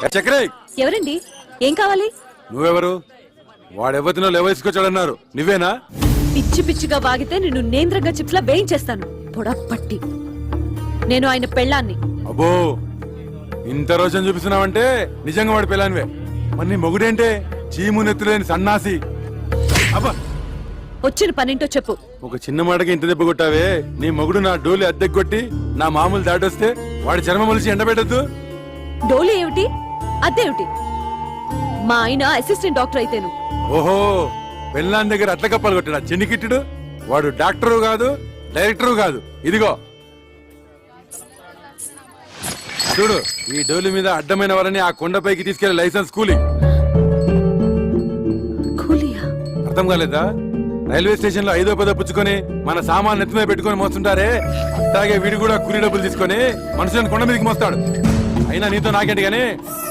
చక్రే ఎవరండి? ఏం కావాలి? నువ్వెవరు? వాడెవతినో లేవేసుకొచ్చాడన్నారు, నువ్వేనా? పిచ్చి పిచ్చిగా వాగితే నిన్ను నేంద్రంగా చిప్స్ లా వేయించేస్తాను. పొడపట్టి నేను ఆయన పెళ్ళాన్ని. అబ్బో, ఇంత రోజు చూపిస్తున్నావంటే నిజంగా వాడి పిల్లానివే. మరి నీ మొగుడేంటే చీము నెత్తులేని సన్నాసి. అబ్బా, వచ్చిన పనింటో చెప్పు. ఒక చిన్న మాటకి ఇంత దెబ్బ కొట్టావే. నీ మొగుడు నా డోలి అద్దెకు కొట్టి నా మామూలు దాటొస్తే వాడి చర్మం మలిసి ఎండబెట్టద్దు. డోలు ఏమిటి, అదేమిటి? మా ఆయన అసిస్టెంట్ డాక్టర్ అయితేను. ఓహో, పెళ్ళాన్ దగ్గర అట్ల కప్పాలు కొట్టాడా చిన్నికిట్టుడు? వాడు డాక్టరు కాదు, డైరెక్టరు కాదు. ఇదిగో చూడు, ఈ డోలి మీద అడ్డమైన వారని ఆ కొండపైకి తీసుకెళ్లే లైసెన్స్ కూలీ. అర్థం కాలేదా? రైల్వే స్టేషన్ లో 5వ 10వ పుచ్చుకొని మన సామాన్ నెత్తిమే పెట్టుకుని మోస్తుంటారే, అట్లాగే వీడు కూడా కూలీ డబ్బులు తీసుకొని మనుషులను కొండ మీదకి మోస్తాడు. అయినా నీతో నాకేంటి గానీ